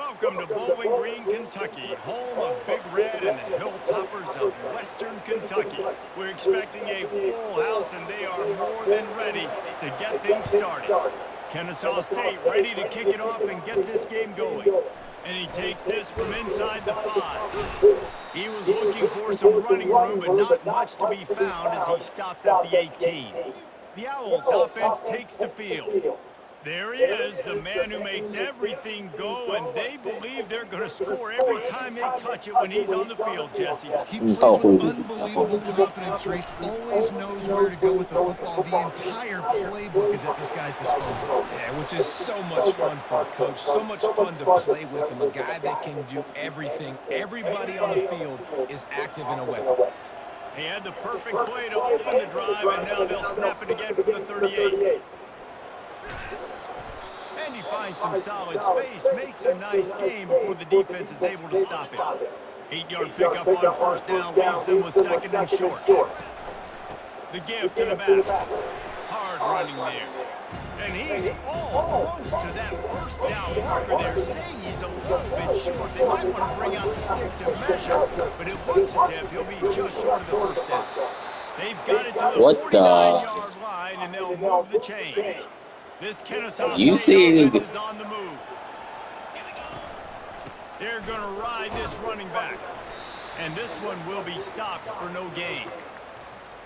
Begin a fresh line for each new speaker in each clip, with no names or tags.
Welcome to Bowling Green, Kentucky, home of Big Red and the Hilltoppers of Western Kentucky. We're expecting a full house, and they are more than ready to get things started. Kennesaw State ready to kick it off and get this game going. And he takes this from inside the 5. He was looking for some running room, but not much to be found as he stopped at the 18. The Owls offense takes the field. There he is, the man who makes everything go, and they believe they're going to score every time they touch it when he's on the field, Jesse.
He plays with unbelievable confidence, Reese. Always knows where to go with the football. The entire playbook is at this guy's disposal.
Yeah, which is so much fun for a coach. So much fun to play with him. A guy that can do everything. Everybody on the field is active in a weapon.
He had the perfect play to open the drive, and now they'll snap it again from the 38. And he finds some solid space, makes a nice game before the defense is able to stop him. 8-yard pickup on first down leaves them with second and short. The give to the back. Hard running there. And he's almost to that first down marker there, saying he's a little bit short. They might want to bring out the sticks and measure, but it looks as if he'll be just short of the first down. They've got it to the 49-yard line, and they'll move the chains. This Kennesaw State offense is on the move. They're going to ride this running back. And this one will be stopped for no gain.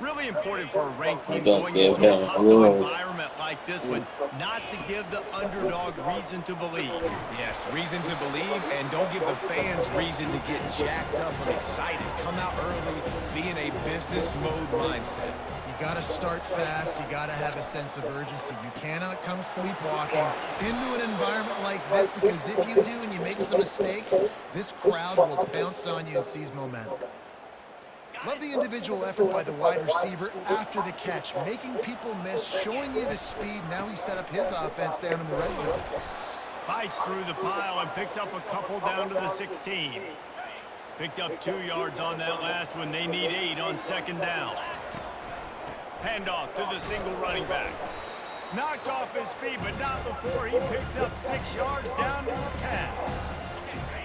Really important for a ranked team going into a hostile environment like this one, not to give the underdog reason to believe.
Yes, reason to believe, and don't give the fans reason to get jacked up and excited. Come out early, be in a business mode mindset.
You got to start fast. You got to have a sense of urgency. You cannot come sleepwalking into an environment like this, because if you do and you make some mistakes, this crowd will pounce on you and seize momentum. Love the individual effort by the wide receiver after the catch, making people miss, showing you the speed. Now he set up his offense down in the red zone.
Fights through the pile and picks up a couple down to the 16. Picked up 2 yards on that last one. They need 8 on second down. Handoff to the single running back. Knocked off his feet, but not before he picks up 6 yards down to the 10.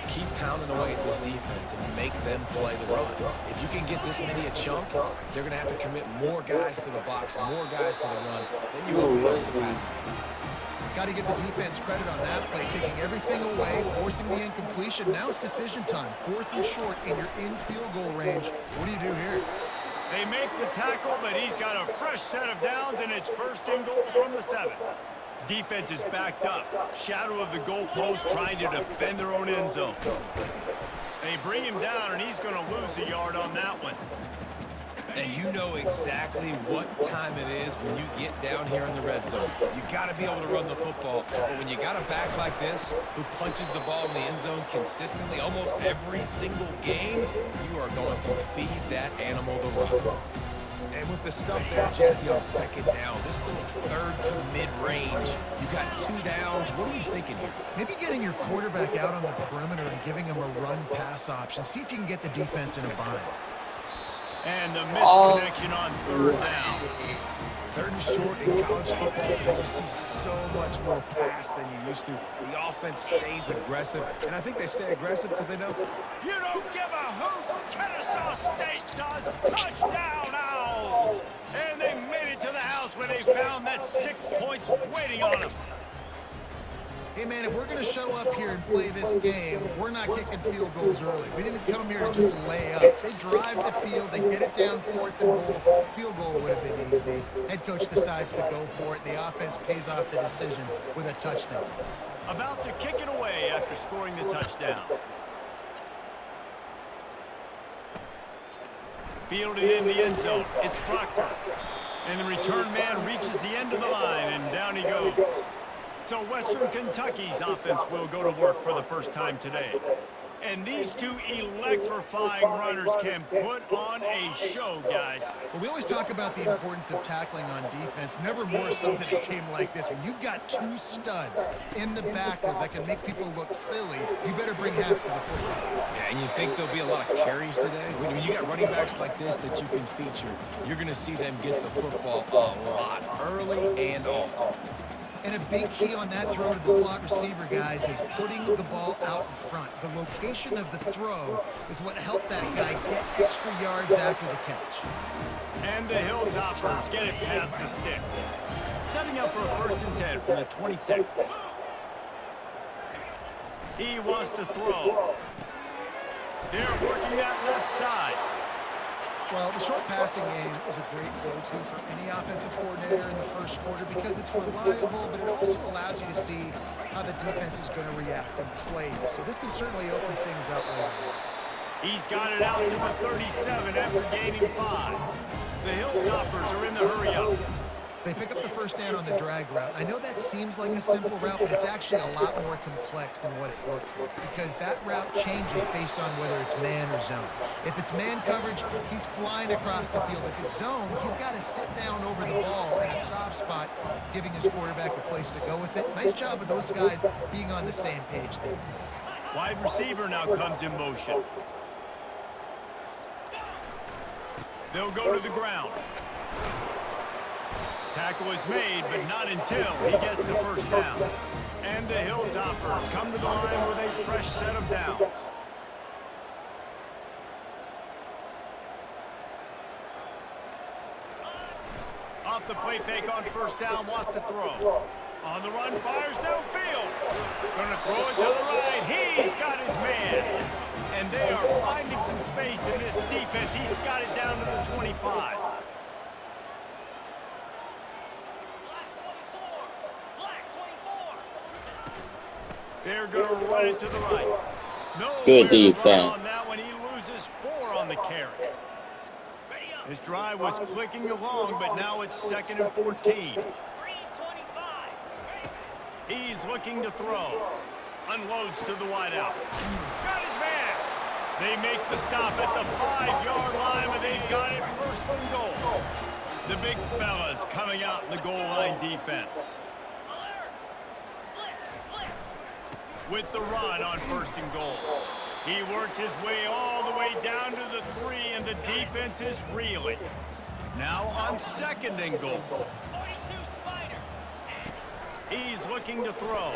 Keep pounding away at this defense and make them play the run. If you can get this many a chunk, they're going to have to commit more guys to the box, more guys to the run. Then you will be able to pass it.
Got to give the defense credit on that play, taking everything away, forcing the incompletion. Now it's decision time. 4th and short, and you're in field goal range. What do you do here?
They make the tackle, but he's got a fresh set of downs, and it's 1st and goal from the 7. Defense is backed up. Shadow of the goalpost trying to defend their own end zone. They bring him down, and he's going to lose a yard on that one.
And you know exactly what time it is when you get down here in the red zone. You got to be able to run the football. But when you got a back like this who punches the ball in the end zone consistently almost every single game, you are going to feed that animal the run. And with the stuff there, Jesse, on second down, this little 3rd to mid-range, you got 2 downs. What are you thinking here?
Maybe getting your quarterback out on the perimeter and giving him a run-pass option. See if you can get the defense in a bind.
And the misconnection on 3rd down.
3rd and short in college football today, you see so much more pass than you used to. The offense stays aggressive, and I think they stay aggressive because they know
you don't give a hoot. Kennesaw State does. Touchdown, Owls! And they made it to the house when they found that 6 points waiting on them.
Hey, man, if we're going to show up here and play this game, we're not kicking field goals early. We didn't come here to just lay up. They drive the field, they get it down 4th and goal. Field goal would have been easy. Head coach decides to go for it. The offense pays off the decision with a touchdown.
About to kick it away after scoring the touchdown. Fielded in the end zone. It's Proctor. And the return man reaches the end of the line, and down he goes. So Western Kentucky's offense will go to work for the first time today. And these two electrifying runners can put on a show, guys.
Well, we always talk about the importance of tackling on defense, never more so than a game like this. When you've got 2 studs in the backfield that can make people look silly, you better bring hats to the football.
Yeah, and you think there'll be a lot of carries today? When you got running backs like this that you can feature, you're going to see them get the football a lot, early and often.
And a big key on that throw to the slot receiver, guys, is putting the ball out in front. The location of the throw is what helped that guy get extra yards after the catch.
And the Hilltoppers get it past the sticks. Setting up for a 1st and 10 from the 26. He wants to throw. They're working that left side.
Well, the short passing game is a great go-to for any offensive coordinator in the first quarter because it's reliable, but it also allows you to see how the defense is going to react and play. So this can certainly open things up later.
He's got it out to the 37 after gaining 5. The Hilltoppers are in the hurry-up.
They pick up the 1st down on the drag route. I know that seems like a simple route, but it's actually a lot more complex than what it looks like because that route changes based on whether it's man or zone. If it's man coverage, he's flying across the field. If it's zone, he's got to sit down over the ball in a soft spot, giving his quarterback a place to go with it. Nice job of those guys being on the same page there.
Wide receiver now comes in motion. They'll go to the ground. Tackle is made, but not until he gets the 1st down. And the Hilltoppers come to the line with a fresh set of downs. Off the play fake on 1st down, wants to throw. On the run, fires downfield. Going to throw it to the right. He's got his man. And they are finding some space in this defense. He's got it down to the 25. They're going to run it to the right. No,
good defense.
On that one, he loses 4 on the carry. His drive was clicking along, but now it's 2nd and 14. He's looking to throw. Unloads to the wideout. Got his man. They make the stop at the 5-yard line, but they've got it 1st and goal. The big fellas coming out in the goal line defense. With the run on 1st and goal. He works his way all the way down to the 3, and the defense is reeling. Now on 2nd and goal. He's looking to throw.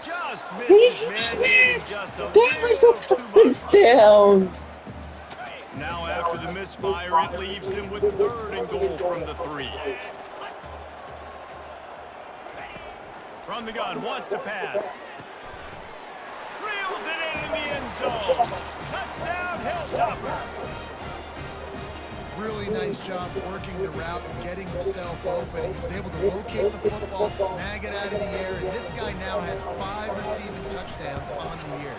Just missed his man. Just a
That was a touchdown.
Now after the misfire, it leaves him with 3rd and goal from the 3. From the gun, wants to pass. Reels it in the end zone. Touchdown, Hilltopper.
Really nice job working the route and getting himself open. He was able to locate the football, snag it out of the air, and this guy now has 5 receiving touchdowns on the year.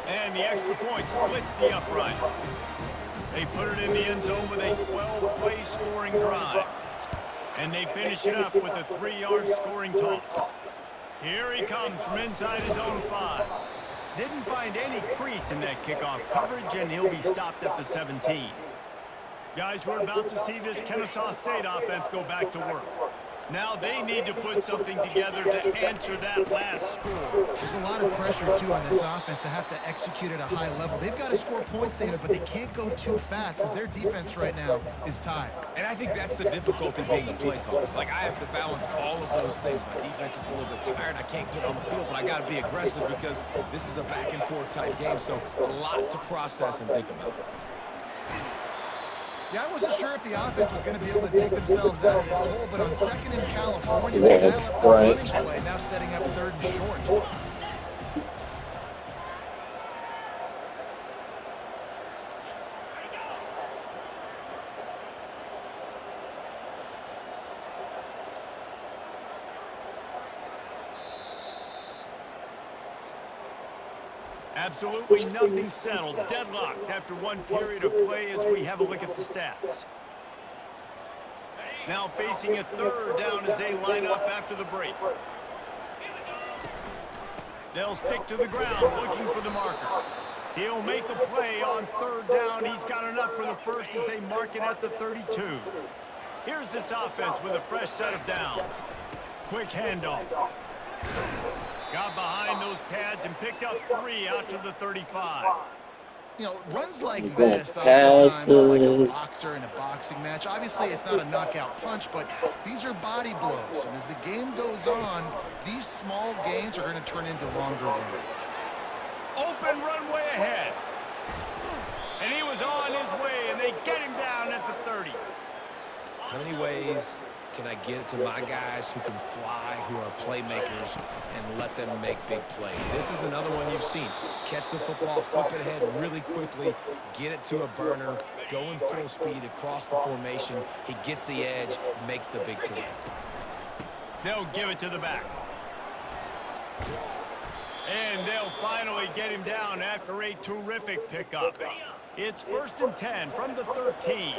And the extra point splits the uprights. They put it in the end zone with a 12-play scoring drive. And they finish it up with a 3-yard scoring toss. Here he comes from inside his own 5. Didn't find any crease in that kickoff coverage, and he'll be stopped at the 17. Guys, we're about to see this Kennesaw State offense go back to work. Now they need to put something together to answer that last score.
There's a lot of pressure, too, on this offense to have to execute at a high level. They've got to score points, David, but they can't go too fast because their defense right now is tired.
And I think that's the difficulty being a play caller. Like, I have to balance all of those things. My defense is a little bit tired. I can't get on the field, but I got to be aggressive because this is a back-and-forth type game, so a lot to process and think about.
Yeah, I wasn't sure if the offense was going to be able to dig themselves out of this hole, but on 2nd in California, they dial up the running play, now setting up 3rd and short.
Absolutely nothing settled. Deadlocked after one period of play as we have a look at the stats. Now facing a 3rd down as they line up after the break. They'll stick to the ground looking for the marker. He'll make a play on 3rd down. He's got enough for the 1st as they mark it at the 32. Here's this offense with a fresh set of downs. Quick handoff. Got behind those pads and picked up 3 out to the 35.
You know, runs like
He's going
this
to pass
oftentimes are like a
it.
boxer in a boxing match. Obviously, it's not a knockout punch, but these are body blows. And as the game goes on, these small gains are going to turn into longer runs.
Open runway ahead. And he was on his way, and they get him down at the 30.
How many ways can I get it to my guys who can fly, who are playmakers, and let them make big plays? This is another one you've seen. Catch the football, flip it ahead really quickly, get it to a burner, go in full speed across the formation. He gets the edge, makes the big play.
They'll give it to the back. And they'll finally get him down after a terrific pickup. It's 1st and 10 from the 13.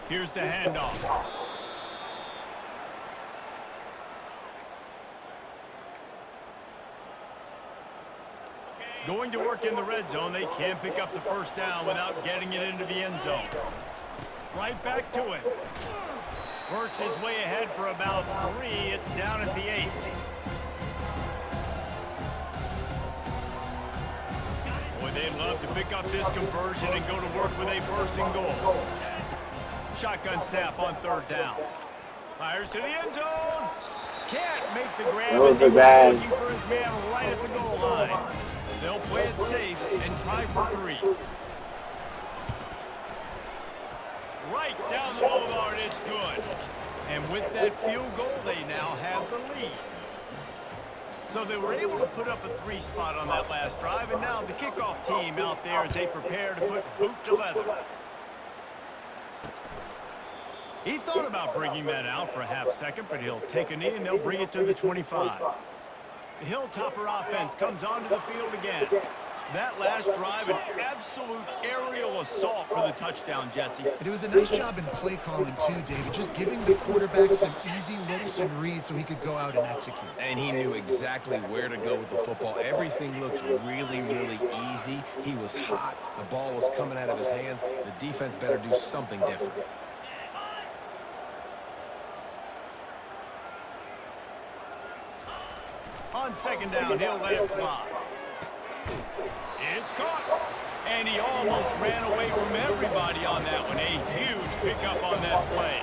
Here's the handoff. Going to work in the red zone. They can't pick up the first down without getting it into the end zone. Right back to it. Works his way ahead for about 3. It's down at the 8. Boy, they'd love to pick up this conversion and go to work with a 1st and goal. Shotgun snap on 3rd down. Fires to the end zone. Can't make the grab as he was looking for his man right at the goal line. They'll play it safe and try for 3. Right down the boulevard, it's good. And with that field goal, they now have the lead. So they were able to put up a 3 spot on that last drive, and now the kickoff team out there as they prepare to put boot to leather. He thought about bringing that out for a half second, but he'll take a knee and they'll bring it to the 25. The Hilltopper offense comes onto the field again. That last drive, an absolute aerial assault for the touchdown, Jesse.
But it was a nice job in play calling too, David, just giving the quarterback some easy looks and reads so he could go out and execute.
And he knew exactly where to go with the football. Everything looked really, really easy. He was hot. The ball was coming out of his hands. The defense better do something different.
On 2nd down, he'll let it fly. It's caught. And he almost ran away from everybody on that one. A huge pickup on that play.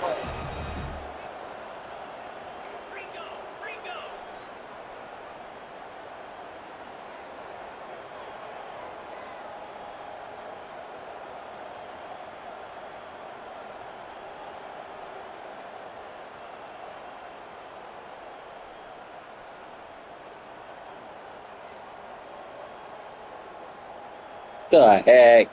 The heck?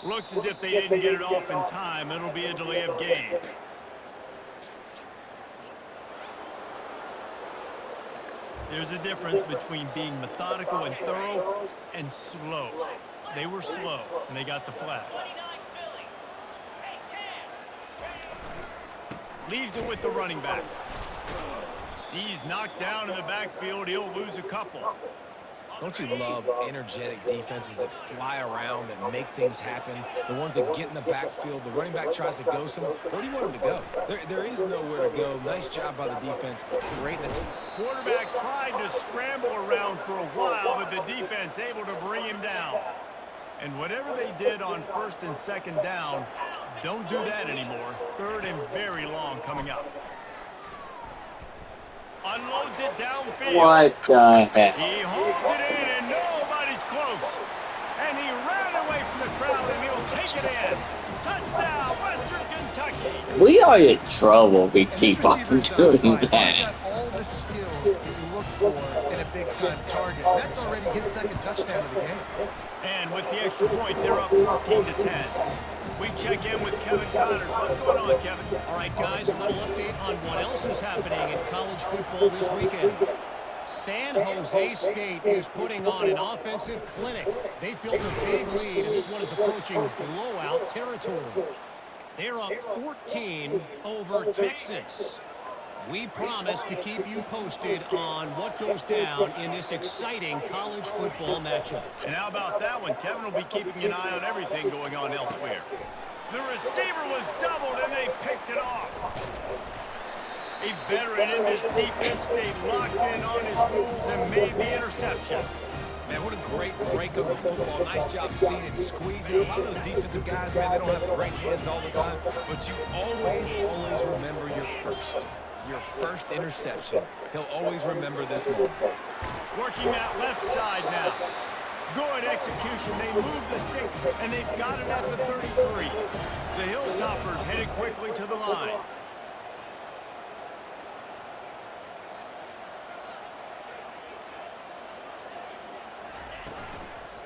Looks as if they didn't get it off in time. It'll be a delay of game. There's a difference between being methodical and thorough and slow. They were slow, and they got the flag. Leaves it with the running back. He's knocked down in the backfield. He'll lose a couple.
Don't you love energetic defenses that fly around, that make things happen? The ones that get in the backfield, the running back tries to go somewhere. Where do you want him to go? There is nowhere to go. Nice job by the defense. Great.
Quarterback tried to scramble around for a while, but the defense able to bring him down. And whatever they did on 1st and 2nd down, don't do that anymore. 3rd and very long coming up. Unloads it downfield.
What the heck?
He holds it in and nobody's close. And he ran away from the crowd and he'll take it in. Touchdown, Western Kentucky.
We are in trouble. We keep on doing
He's
that.
got all the skills that you look for in a big-time target. That's already his 2nd touchdown of the game.
And with the extra point, they're up 14-10. We check in with Kevin Connors. What's going on, Kevin?
All right, guys, a little update on what else is happening in college football this weekend. San Jose State is putting on an offensive clinic. They've built a big lead, and this one is approaching blowout territory. They're up 14 over Texas. We promise to keep you posted on what goes down in this exciting college football matchup.
And how about that one? Kevin will be keeping an eye on everything going on elsewhere. The receiver was doubled, and they picked it off. A veteran in this defense stayed locked in on his rules and made the interception.
Man, what a great break on the football. Nice job seeing it, squeezing. A lot of those defensive guys, man, they don't have great hands all the time, but you always remember your first interception. He'll always remember this moment.
Working that left side now. Good execution. They move the sticks, and they've got it at the 33. The Hilltoppers headed quickly to the line.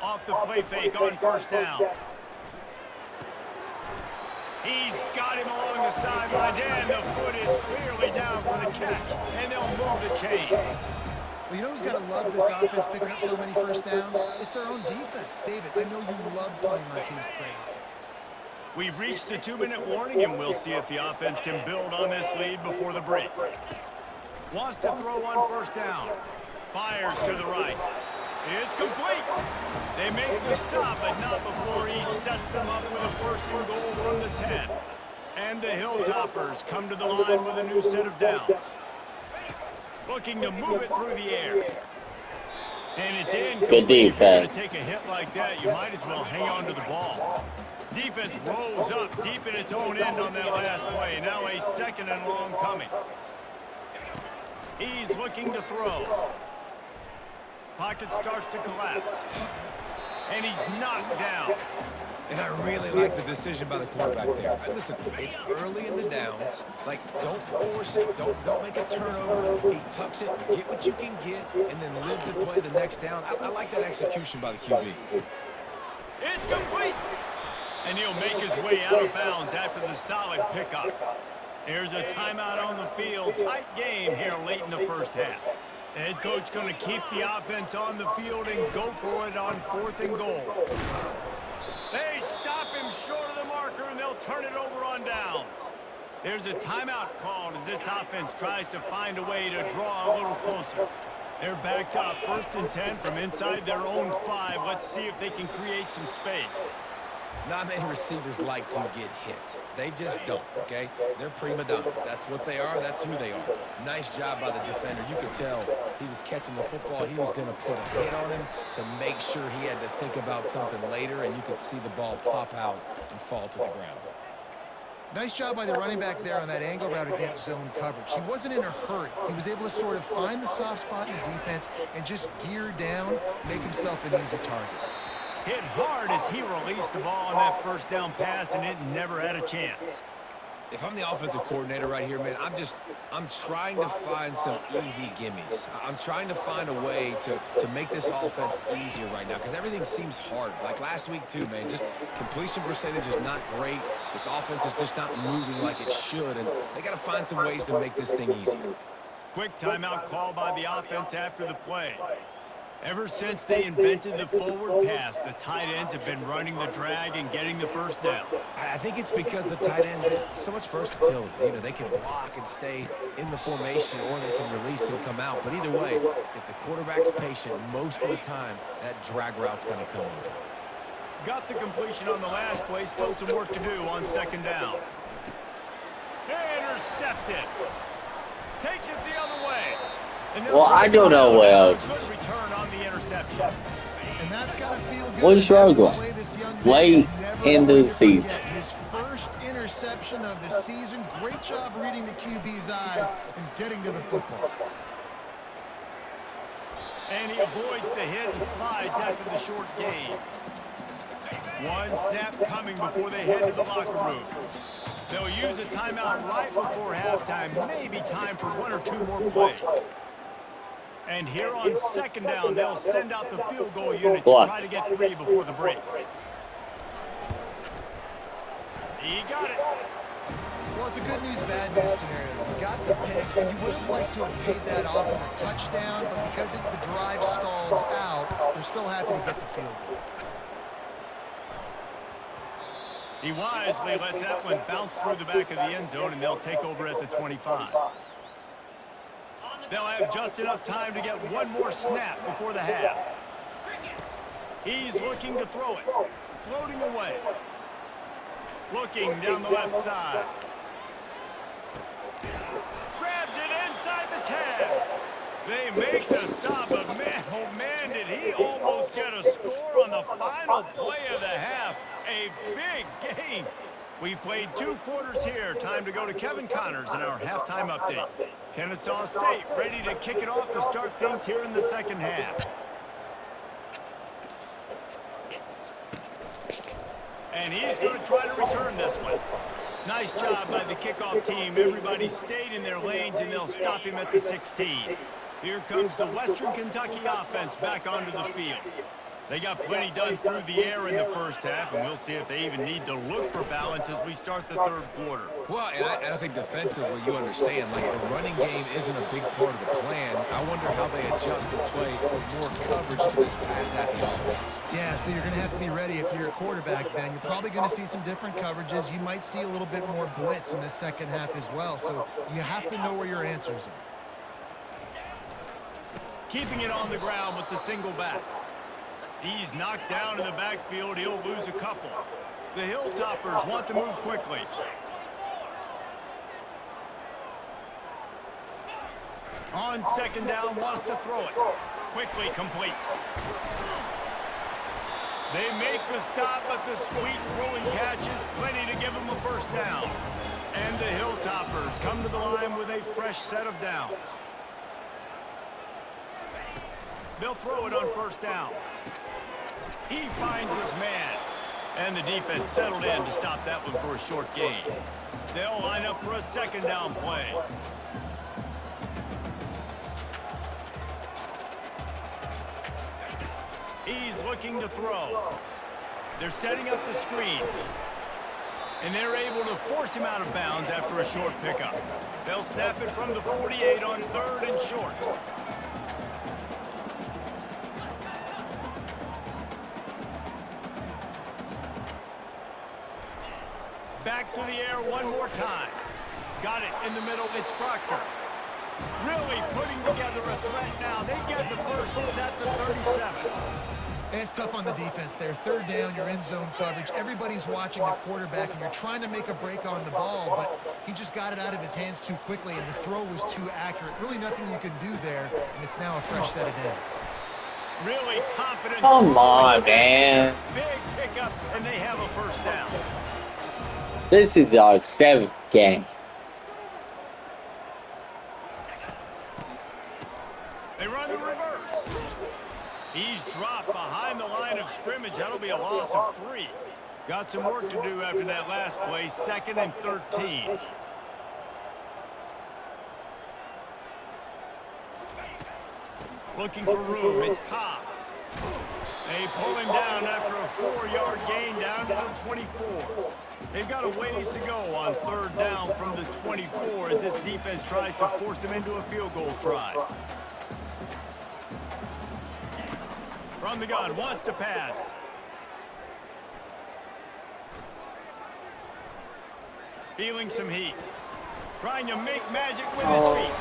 Off the play fake on first down. He's got him along the sidelines, and the foot is clearly down for the catch, and they'll move the chain.
Well, you know who's got to love this offense picking up so many first downs? It's their own defense. David, I know you love playing on teams with great offenses.
We've reached the 2-minute warning, and we'll see if the offense can build on this lead before the break. Wants to throw on first down. Fires to the right. It's complete. They make the stop, but not before he sets them up with a first and goal from the 10. And the Hilltoppers come to the line with a new set of downs. Looking to move it through the air. And it's in.
Good defense.
If you're going to take a hit like that, you might as well hang on to the ball. Defense rolls up deep in its own end on that last play. Now a second and long coming. He's looking to throw. Pocket starts to collapse. And he's knocked down.
And I really like the decision by the quarterback there. Listen, it's early in the downs. Like, don't force it. Don't make a turnover. He tucks it, get what you can get, and then live to play the next down. I like that execution by the QB.
It's complete. And he'll make his way out of bounds after the solid pickup. There's a timeout on the field. Tight game here late in the first half. The head coach going to keep the offense on the field and go for it on 4th and goal. They stop him short of the marker, and they'll turn it over on downs. There's a timeout called as this offense tries to find a way to draw a little closer. They're backed up 1st and 10 from inside their own 5. Let's see if they can create some space.
Not many receivers like to get hit. They just don't, okay? They're prima donnas. That's what they are. That's who they are. Nice job by the defender. You could tell he was catching the football. He was going to put a hit on him to make sure he had to think about something later, and you could see the ball pop out and fall to the ground.
Nice job by the running back there on that angle route against zone coverage. He wasn't in a hurry. He was able to sort of find the soft spot in the defense and just gear down, make himself an easy target.
Hit hard as he released the ball on that first down pass, and it never had a chance.
If I'm the offensive coordinator right here, man, I'm trying to find some easy gimmies. I'm trying to find a way to make this offense easier right now because everything seems hard. Like last week, too, man, just completion percentage is not great. This offense is just not moving like it should, and they got to find some ways to make this thing easier.
Quick timeout call by the offense after the play. Ever since they invented the forward pass, the tight ends have been running the drag and getting the first down.
I think it's because the tight ends have so much versatility. You know, they can block and stay in the formation, or they can release and come out. But either way, if the quarterback's patient, most of the time, that drag route's going to come over.
Got the completion on the last play. Still some work to do on 2nd down. Intercepted. Takes it the other way.
Well, I don't know what else.
Good return on the interception.
And that's got to feel good.
What's wrong late in the season?
His first interception of the season. Great job reading the QB's eyes and getting to the football.
And he avoids the hit and slides after the short gain. One snap coming before they head to the locker room. They'll use a timeout right before halftime. Maybe time for 1 or 2 more plays. And here on 2nd down, they'll send out the field goal unit to try to get 3 before the break. He got it.
Well, it's a good news, bad news scenario. You got the pick, and you would have liked to have paid that off with a touchdown, but because the drive stalls out, they're still happy to get the field goal.
He wisely lets that one bounce through the back of the end zone, and they'll take over at the 25. They'll have just enough time to get 1 more snap before the half. He's looking to throw it. Floating away. Looking down the left side. Grabs it inside the 10. They make the stop, but man, oh man, did he almost get a score on the final play of the half. A big gain. We've played 2 quarters here. Time to go to Kevin Connors in our halftime update. Kennesaw State ready to kick it off to start things here in the second half. And he's going to try to return this one. Nice job by the kickoff team. Everybody stayed in their lanes, and they'll stop him at the 16. Here comes the Western Kentucky offense back onto the field. They got plenty done through the air in the first half, and we'll see if they even need to look for balance as we start the third quarter.
Well, and I think defensively, you understand, like, the running game isn't a big part of the plan. I wonder how they adjust and play more coverage to this pass-happy offense.
Yeah, so you're going to have to be ready if you're a quarterback, Ben. You're probably going to see some different coverages. You might see a little bit more blitz in the second half as well, so you have to know where your answers are.
Keeping it on the ground with the single back. He's knocked down in the backfield. He'll lose a couple. The Hilltoppers want to move quickly. On second down, wants to throw it. Quickly complete. They make the stop, but the sweet throwing catch is plenty to give them a first down. And the Hilltoppers come to the line with a fresh set of downs. They'll throw it on first down. He finds his man. And the defense settled in to stop that one for a short gain. They'll line up for a second down play. He's looking to throw. They're setting up the screen. And they're able to force him out of bounds after a short pickup. They'll snap it from the 48 on third and short. Back to the air one more time. Got it in the middle. It's Proctor. Really putting together a threat now. They get the first. It's at the 37.
It's tough on the defense there. Third down, you're in zone coverage. Everybody's watching the quarterback, and you're trying to make a break on the ball, but he just got it out of his hands too quickly, and the throw was too accurate. Really nothing you can do there, and it's now a fresh set of downs.
Really confident.
Come on, man.
Big pickup, and they have a first down.
This is our 7th game.
They run the reverse. He's dropped behind the line of scrimmage. That'll be a loss of 3. Got some work to do after that last play. 2nd and 13. Looking for room. It's Cobb. They pull him down after a 4-yard gain down to the 24. They've got a ways to go on third down from the 24 as this defense tries to force him into a field goal try. From the gun, wants to pass. Feeling some heat. Trying to make magic with his feet.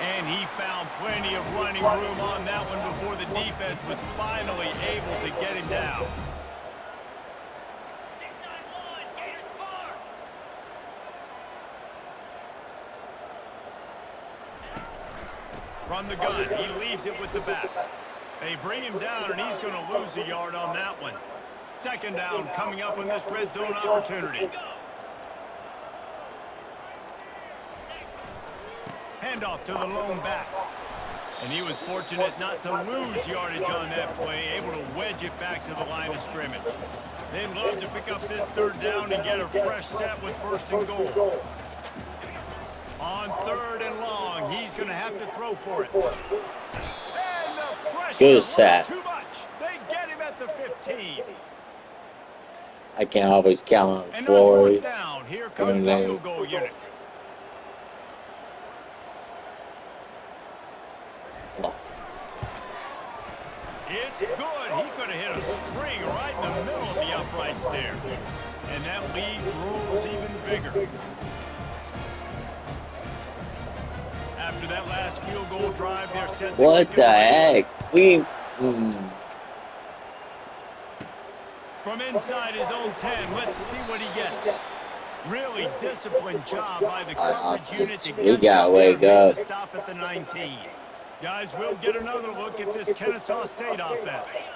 And he found plenty of running room on that one before the defense was finally able to get him down. From the gun, he leaves it with the back. They bring him down, and he's going to lose a yard on that one. Second down coming up on this red zone opportunity. Handoff to the lone back. And he was fortunate not to lose yardage on that play, able to wedge it back to the line of scrimmage. They'd love to pick up this third down and get a fresh set with first and goal. On third and long, he's going to have to throw for it. And the pressure was too much. They get him at the 15.
I can always count on
And on
Flory.
fourth down, here comes the field goal unit. It's good. He could have hit a string right in the middle of the uprights there. And that lead grows even bigger. After that last field goal drive, they're set to
What the heck?
From inside his own 10, let's see what he gets. Really disciplined job by the coverage unit to
We
get down
gotta
there and
wake
make
up.
the stop at the 19. Guys, we'll get another look at this Kennesaw State offense.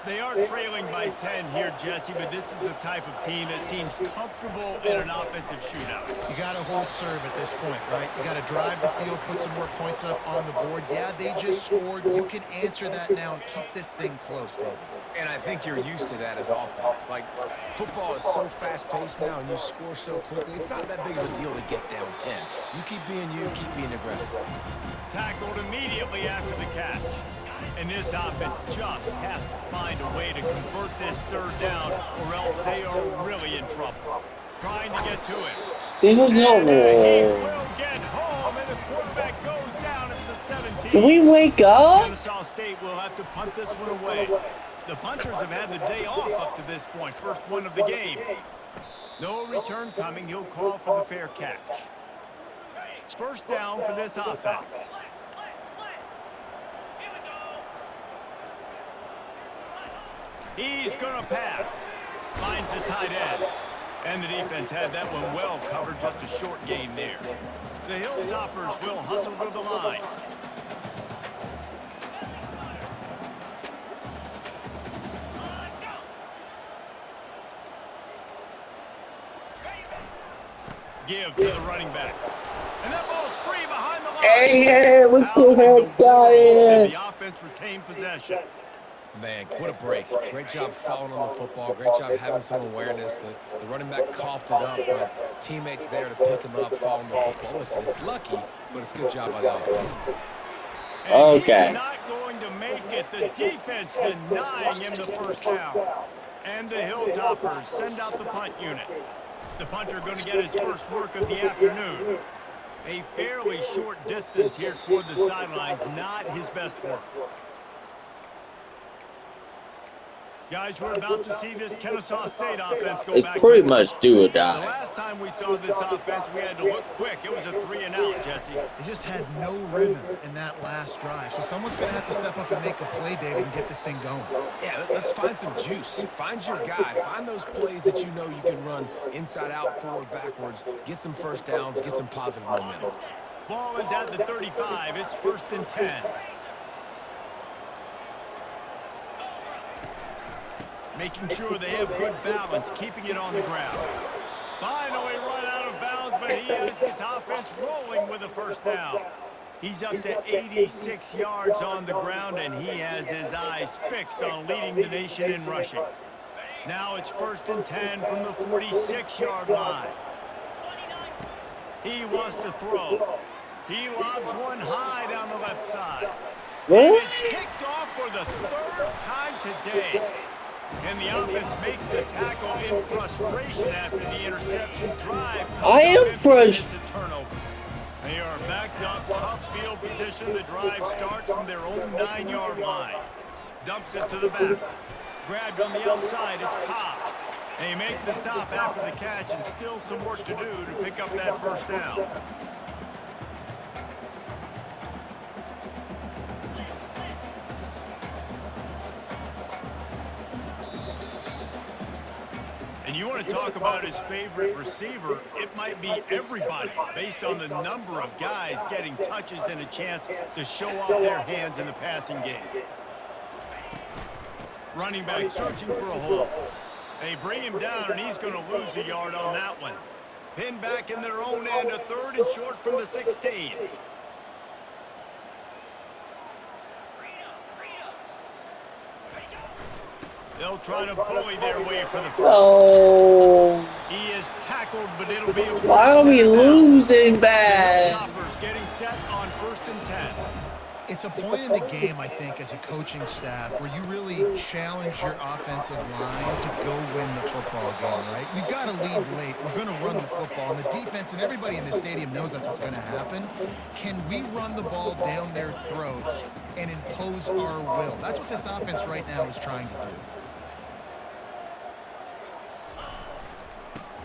They are trailing by 10 here, Jesse, but this is the type of team that seems comfortable in an offensive shootout.
You got to hold serve at this point, right? You got to drive the field, put some more points up on the board. Yeah, they just scored. You can answer that now and keep this thing close, David.
And I think you're used to that as offense. Like, football is so fast-paced now, and you score so quickly. It's not that big of a deal to get down 10. You keep being aggressive.
Tackled immediately after the catch. And this offense just has to find a way to convert this third down, or else they are really in trouble. Trying to get to it.
There was
And he
no.
will get home, and the quarterback goes down at the 17.
Can we wake up?
Kennesaw State will have to punt this one away. The punters have had the day off up to this point, first one of the game. No return coming. He'll call for the fair catch. First down for this offense. He's going to pass. Finds the tight end. And the defense had that one well covered, just a short gain there. The Hilltoppers will hustle to the line. Give to the running back. And that ball's free behind the line.
Hey, we could have died.
The offense retained possession.
Man, what a break. Great job following on the football. Great job having some awareness. The running back coughed it up, but teammates there to pick him up, following the football. Listen, it's lucky, but it's a good job by the offense.
And
Okay.
he's not going to make it. The defense denying him the first down. And the Hilltoppers send out the punt unit. The punter going to get his first work of the afternoon. A fairly short distance here toward the sidelines, not his best work. Guys, we're about to see this Kennesaw State offense go back
It's pretty
to
much do or
the
die.
last time we saw this offense, we had to look quick. It was a 3-and-out, Jesse.
They just had no rhythm in that last drive. So someone's going to have to step up and make a play, David, and get this thing going.
Yeah, let's find some juice. Find your guy. Find those plays that you know you can run inside out, forward, backwards. Get some first downs. Get some positive momentum.
Ball is at the 35. It's 1st and 10. Making sure they have good balance, keeping it on the ground. Finally run out of bounds, but he has his offense rolling with a first down. He's up to 86 yards on the ground, and he has his eyes fixed on leading the nation in rushing. Now it's 1st and 10 from the 46-yard line. He wants to throw. He lobs one high down the left side. And it's kicked off for the 3rd time today. And the offense makes the tackle in frustration after the interception drive.
I am frustrated.
Turnover. They are backed up, tough field position. The drive starts from their own 9-yard line. Dumps it to the back. Grabbed on the outside, it's Cobb. They make the stop after the catch, and still some work to do to pick up that first down. And you want to talk about his favorite receiver, it might be everybody, based on the number of guys getting touches and a chance to show off their hands in the passing game. Running back searching for a hole. They bring him down, and he's going to lose a yard on that one. Pinned back in their own end, a 3rd and short from the 16. They'll try to bully their way for the first.
Oh,
He is tackled, but it'll be a
why are we losing bad?
Toppers getting set on 1st and 10.
It's a point in the game, I think, as a coaching staff, where you really challenge your offensive line to go win the football game, right? We've got to lead late. We're going to run the football. And the defense and everybody in the stadium knows that's what's going to happen. Can we run the ball down their throats and impose our will? That's what this offense right now is trying to do.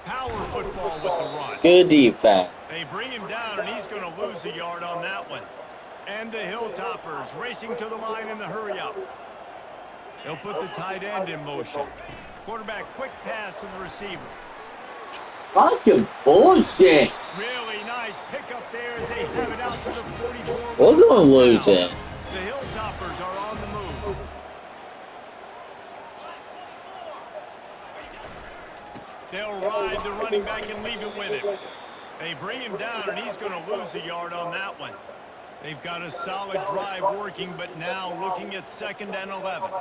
Power football with the run.
Good defense.
They bring him down, and he's going to lose a yard on that one. And the Hilltoppers racing to the line in the hurry-up. They'll put the tight end in motion. Quarterback quick pass to the receiver.
Fucking bullshit.
Really nice pickup there as they have it out to the 44.
We're gonna lose it.
The Hilltoppers are on the move. They'll ride the running back and leave it with him. They bring him down, and he's going to lose a yard on that one. They've got a solid drive working, but now looking at 2nd and 11.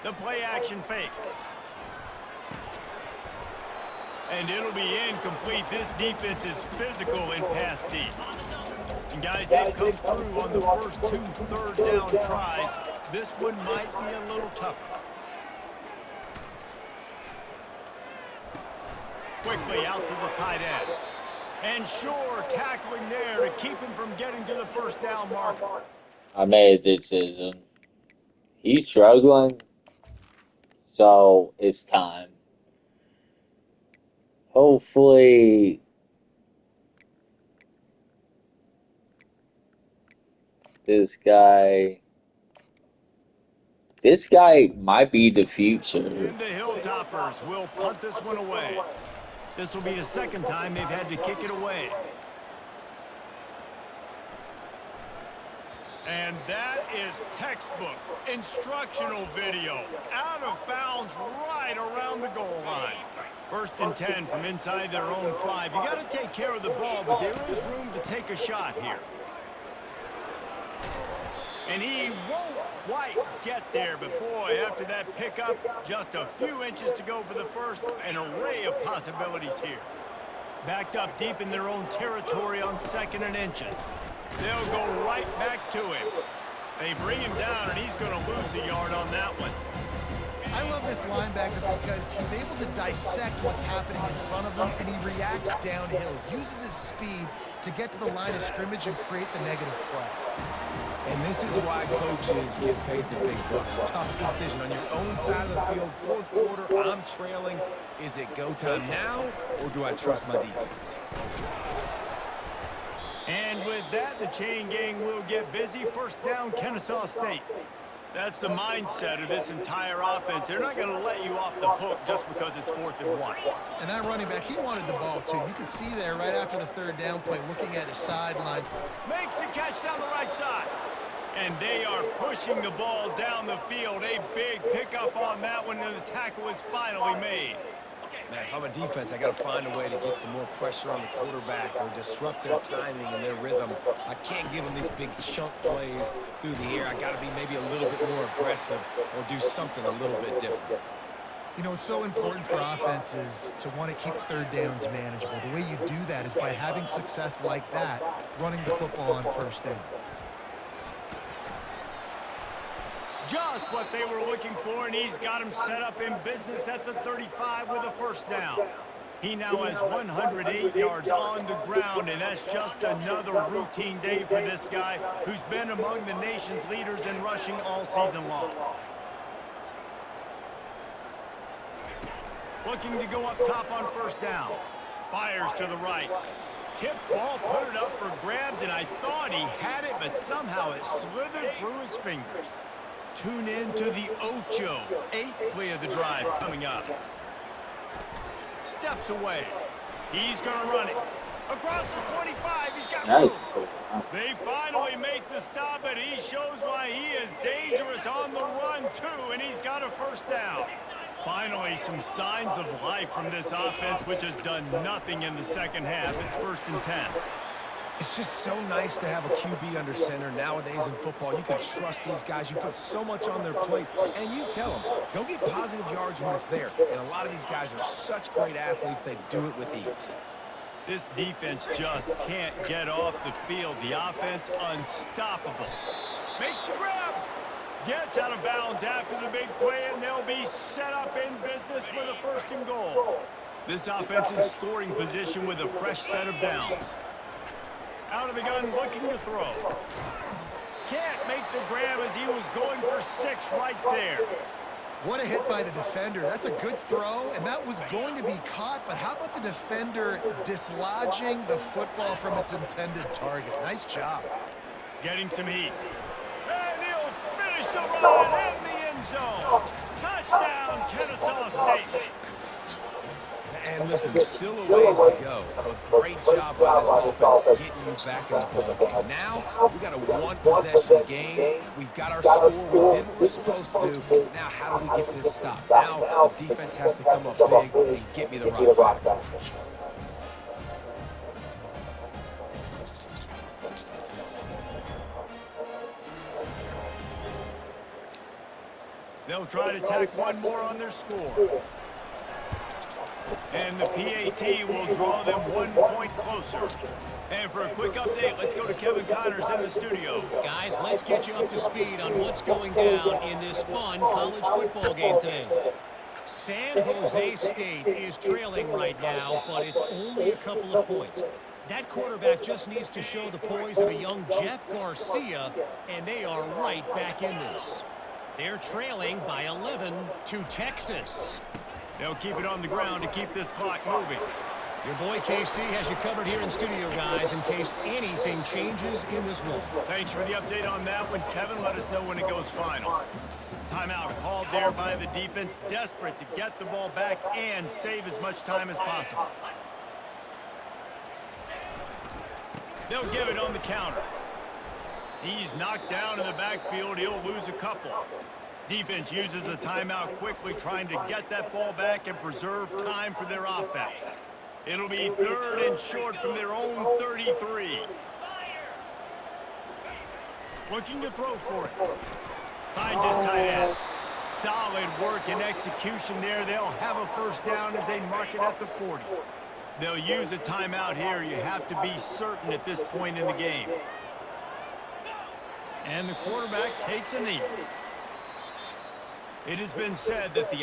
The play action fake. And it'll be incomplete. This defense is physical in pass deep. And guys, they've come through on the first 2 third-down tries. This one might be a little tougher. Quickly out to the tight end. And sure, tackling there to keep him from getting to the first down marker.
I made a decision. He's struggling, so it's time. Hopefully, this guy might be the future.
And the Hilltoppers will punt this one away. This will be the 2nd time they've had to kick it away. And that is textbook instructional video. Out of bounds right around the goal line. 1st and 10 from inside their own 5. You got to take care of the ball, but there is room to take a shot here. And he won't quite get there, but boy, after that pickup, just a few inches to go for the first. An array of possibilities here. Backed up deep in their own territory on 2nd and inches. They'll go right back to him. They bring him down, and he's going to lose a yard on that one.
I love this linebacker because he's able to dissect what's happening in front of him, and he reacts downhill, uses his speed to get to the line of scrimmage and create the negative play.
And this is why coaches get paid the big bucks. Tough decision on your own side of the field. 4th quarter, I'm trailing. Is it go time now, or do I trust my defense?
And with that, the chain gang will get busy. 1st down, Kennesaw State. That's the mindset of this entire offense. They're not going to let you off the hook just because it's 4th and 1.
And that running back, he wanted the ball, too. You can see there right after the 3rd down play, looking at his sidelines.
Makes a catch down the right side. And they are pushing the ball down the field. A big pickup on that one, and the tackle is finally made.
Man, if I'm a defense, I got to find a way to get some more pressure on the quarterback or disrupt their timing and their rhythm. I can't give them these big chunk plays through the air. I got to be maybe a little bit more aggressive or do something a little bit different.
You know, it's so important for offenses to want to keep 3rd downs manageable. The way you do that is by having success like that, running the football on 1st down.
Just what they were looking for, and he's got him set up in business at the 35 with a 1st down. He now has 108 yards on the ground, and that's just another routine day for this guy who's been among the nation's leaders in rushing all season long. Looking to go up top on 1st down. Fires to the right. Tip ball, put it up for grabs, and I thought he had it, but somehow it slithered through his fingers. Tune in to the Ocho. 8th play of the drive coming up. Steps away. He's going to run it. Across the 25, he's got room. They finally make the stop, and he shows why he is dangerous on the run, too, and he's got a 1st down. Finally, some signs of life from this offense, which has done nothing in the 2nd half. It's 1st and 10.
It's just so nice to have a QB under center. Nowadays in football, you can trust these guys. You put so much on their plate, and you tell them, go get positive yards when it's there. And a lot of these guys are such great athletes, they do it with ease.
This defense just can't get off the field. The offense unstoppable. Makes the grab. Gets out of bounds after the big play, and they'll be set up in business with a 1st and goal. This offense in scoring position with a fresh set of downs. Out of the gun, looking to throw. Can't make the grab as he was going for 6 right there.
What a hit by the defender. That's a good throw, and that was going to be caught, but how about the defender dislodging the football from its intended target? Nice job.
Getting some heat. And he'll finish the run in the end zone. Touchdown, Kennesaw State.
And listen, still a ways to go, but great job by this offense getting you back in the ball game. Now, we got a one-possession game. We've got our score. We did what we're supposed to do. Now, how do we get this stopped? Now, the defense has to come up big and get me the rock back.
They'll try to tack one more on their score. And the PAT will draw them 1 point closer. And for a quick update, let's go to Kevin Connors in the studio.
Guys, let's get you up to speed on what's going down in this fun college football game today. San Jose State is trailing right now, but it's only a couple of points. That quarterback just needs to show the poise of a young Jeff Garcia, and they are right back in this. They're trailing by 11 to Texas.
They'll keep it on the ground to keep this clock moving.
Your boy KC has you covered here in studio, guys, in case anything changes in this one.
Thanks for the update on that one, Kevin. Let us know when it goes final. Timeout called there by the defense, desperate to get the ball back and save as much time as possible. They'll give it on the counter. He's knocked down in the backfield. He'll lose a couple. Defense uses a timeout quickly, trying to get that ball back and preserve time for their offense. It'll be 3rd and short from their own 33. Looking to throw for it. Finds his tight end. Solid work and execution there. They'll have a first down as they mark it at the 40. They'll use a timeout here. You have to be certain at this point in the game. And the quarterback takes a knee. It has been said that the